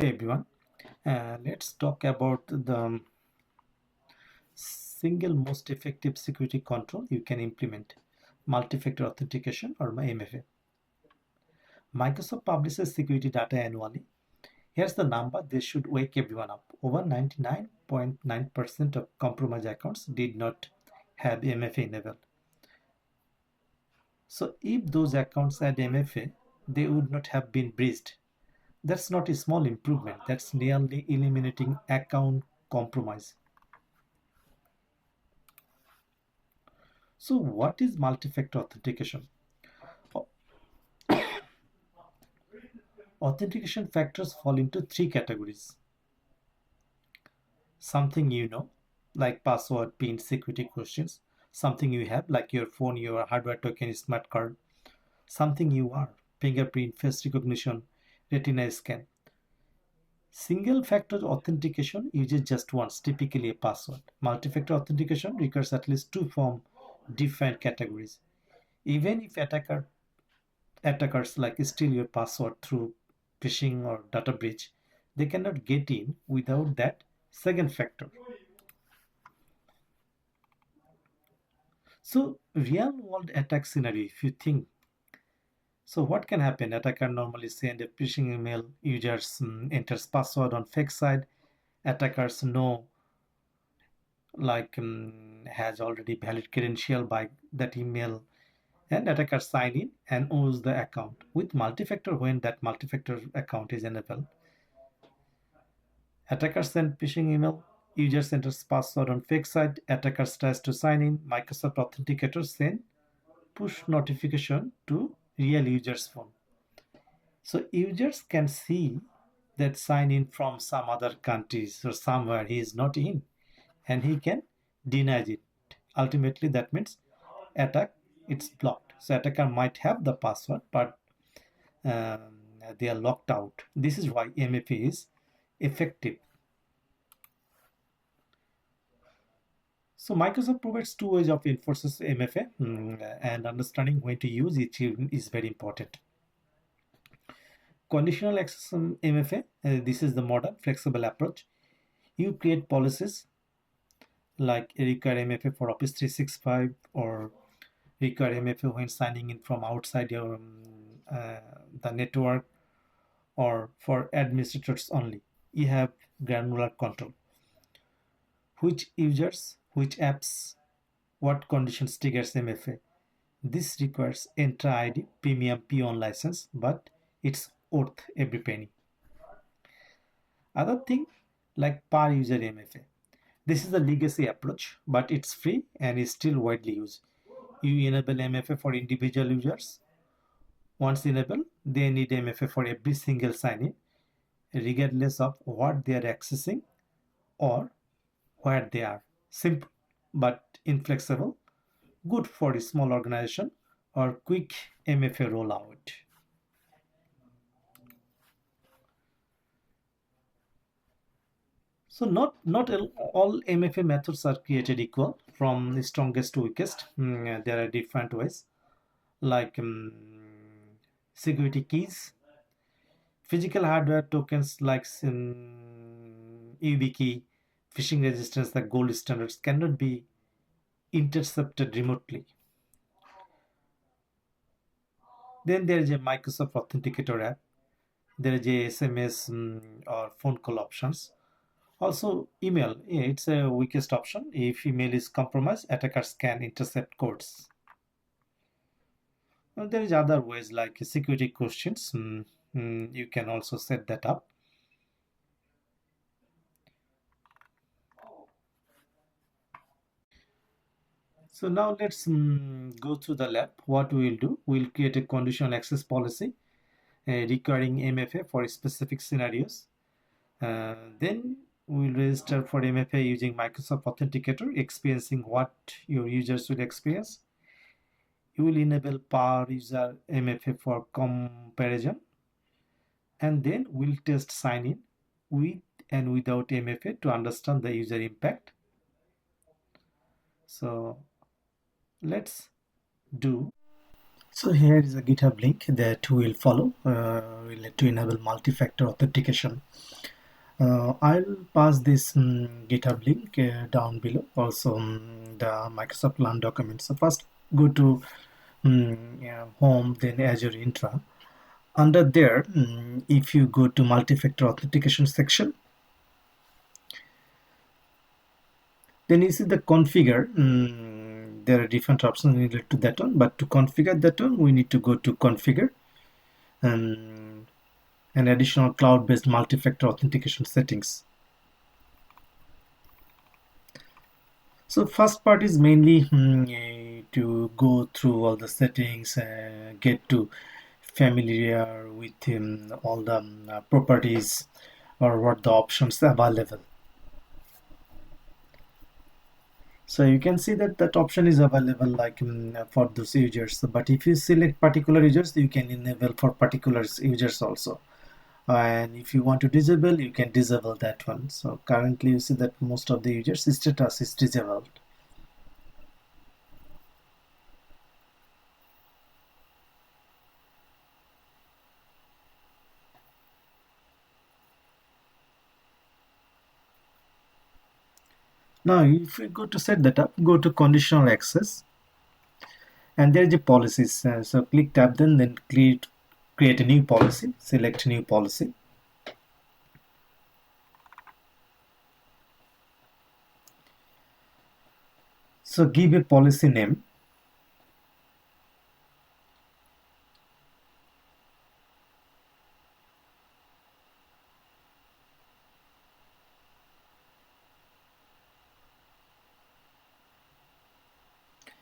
Hey everyone, let's talk about the single most effective security control you can implement, multi-factor authentication or MFA. Microsoft publishes security data annually. Here's the number, this should wake everyone up. Over 99.9% of compromised accounts did not have MFA enabled. So if those accounts had MFA, they would not have been breached. That's not a small improvement, that's nearly eliminating account compromise. So what is multi-factor authentication? Authentication factors fall into three categories. Something you know, like password, PIN, security questions. Something you have, like your phone, your hardware token, smart card. Something you are, fingerprint, face recognition, retina scan. Single factor authentication uses just once, typically a password. Multi-factor authentication requires at least two from defined categories. Even if attackers like steal your password through phishing or data breach, they cannot get in without that second factor. So real world attack scenario, if you think, so what can happen? Attacker normally send a phishing email, users enters password on fake site, attackers know has already valid credential by that email, and attackers sign in and owns the account. With multi-factor, when that multi-factor account is enabled, attackers send phishing email, user enters password on fake site, attackers tries to sign in, Microsoft Authenticator send push notification to real user's phone. So users can see that sign in from some other countries or somewhere he is not in, and he can deny it. Ultimately, that means attack it's blocked. So attacker might have the password, but they are locked out. This is why MFA is effective. So Microsoft provides two ways of enforces MFA, and understanding when to use it is very important. Conditional access MFA, this is the modern flexible approach. You create policies like require MFA for Office 365 or require MFA when signing in from outside your the network or for administrators only. You have granular control. Which users, which apps, what conditions triggers MFA. This requires Entra ID premium P1 license, but it's worth every penny. Other thing like per user MFA. This is the legacy approach, but it's free and is still widely used. You enable MFA for individual users. Once enabled, they need MFA for every single sign-in, regardless of what they are accessing or where they are. Simple but inflexible, good for a small organization or quick MFA rollout. So not all MFA methods are created equal from the strongest to weakest. There are different ways like security keys, physical hardware tokens like YubiKey, phishing resistance, the gold standards cannot be intercepted remotely. Then there is a Microsoft Authenticator app. There is a SMS or phone call options. Also, email. Yeah, it's a weakest option. If email is compromised, attackers can intercept codes. There is other ways like security questions. You can also set that up. So now let's go through the lab. What we will do, we'll create a conditional access policy requiring MFA for specific scenarios. Then we'll register for MFA using Microsoft Authenticator, experiencing what your users will experience. You will enable per user MFA for comparison, and then we'll test sign in with and without MFA to understand the user impact. So let's do. So here is a GitHub link that we'll follow. We'll let to enable multi-factor authentication. I'll pass this GitHub link down below. Also the Microsoft Learn document. So first go to yeah, home, then Azure Intra. Under there, if you go to multi-factor authentication section, then you see the configure. There are different options related to that one, but to configure that one, we need to go to configure and an additional cloud-based multi-factor authentication settings. So first part is mainly to go through all the settings, get to familiar with all the properties or what the options available. So you can see that that option is available like for those users. But if you select particular users, you can enable for particular users also. And if you want to disable, you can disable that one. So currently you see that most of the users status is disabled. Now if we go to set that up, go to conditional access, and there is a policies. So click tab, then create a new policy, select new policy. So give a policy name.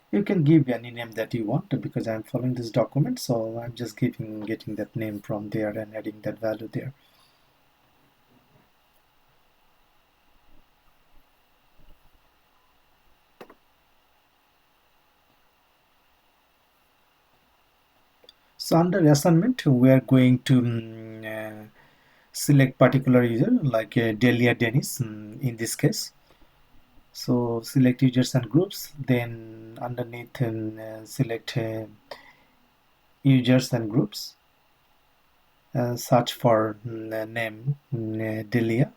You can give any name that you want, because I'm following this document, so I'm just getting that name from there and adding that value there. So under assignment, we are going to select particular user like Delia Dennis in this case. So select users and groups, then underneath select users and groups, search for name Delia,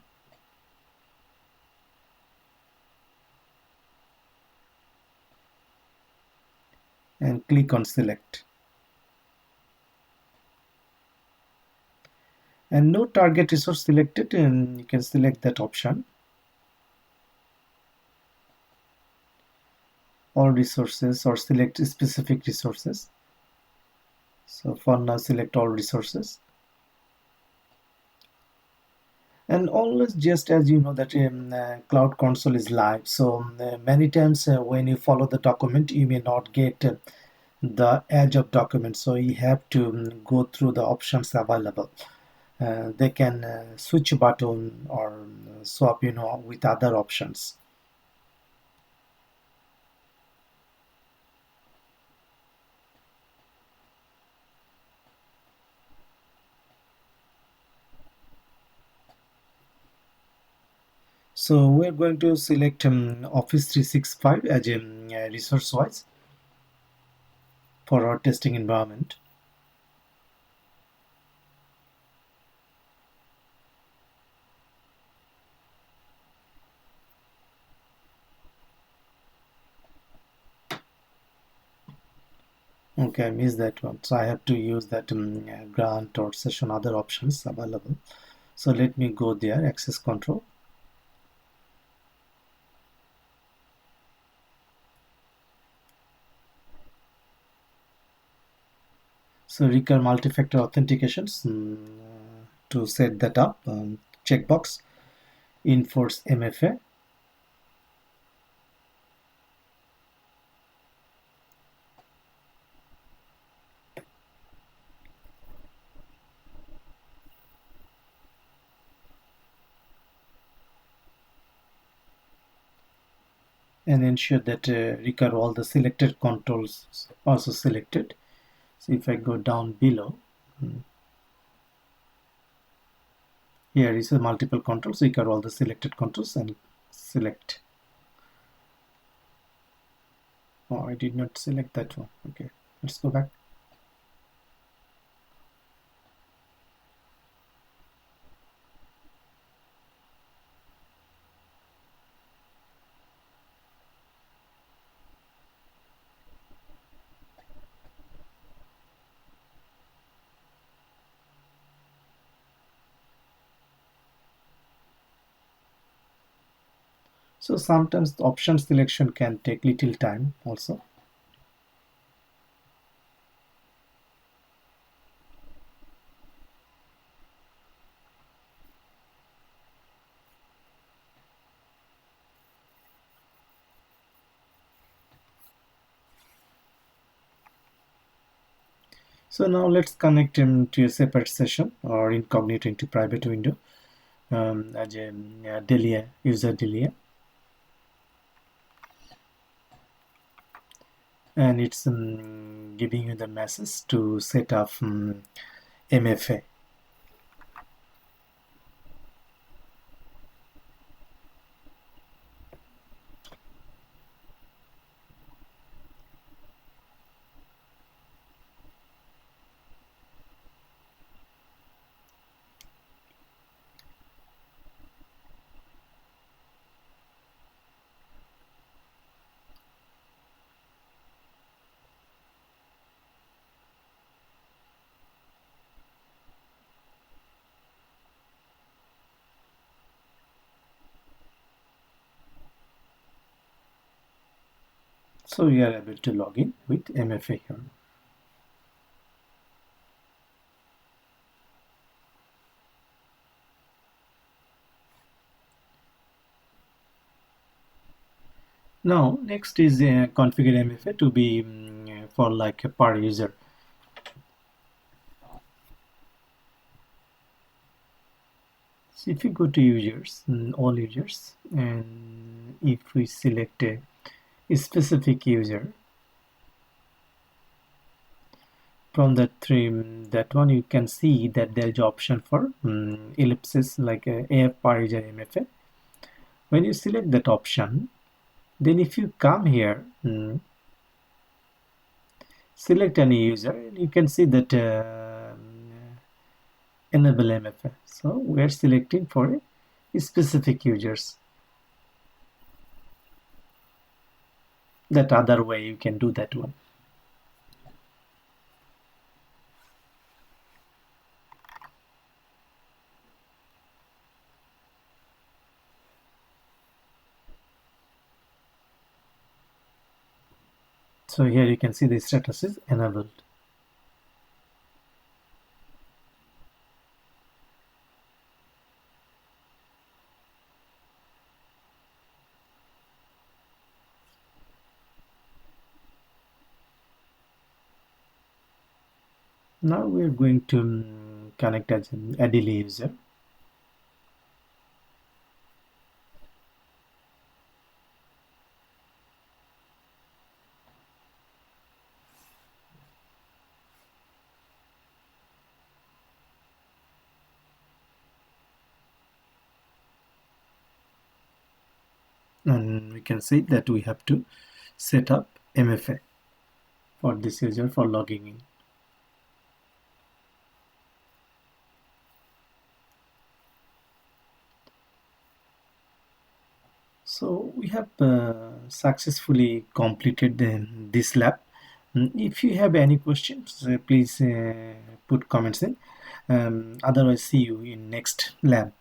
and click on select. And no target resource selected, and you can select that option. All resources, or select specific resources. So for now select all resources. And always, just as you know that cloud console is live, so many times when you follow the document, you may not get the edge of document, so you have to go through the options available. They can switch button or swap with other options. So we're going to select Office 365 as a resource wise for our testing environment. Okay, I missed that one. So I have to use that grant or session other options available. So let me go there, access control. So require multi-factor authentications to set that up. Checkbox, enforce MFA. And ensure that require all the selected controls also selected. So if I go down below, here is a multiple controls, require all the selected controls and select. Oh, I did not select that one. Okay, let's go back. So sometimes the option selection can take little time also. So now let's connect him to a separate session or incognito into private window as a Delia user Delia, and it's giving you the message to set up MFA. So we are able to log in with MFA here. Now next is configure MFA to be for like a per user. So if you go to users, all users, and if we select a specific user, from that one you can see that there is option for ellipsis like a AF per user MFA. When you select that option, then if you come here, select any user, you can see that enable MFA. So we are selecting for a specific users. That other way you can do that one. So here you can see the status is enabled. Now we are going to connect as an AD user. And we can see that we have to set up MFA for this user for logging in. So we have successfully completed this lab. If you have any questions, please put comments in. Otherwise, see you in next lab.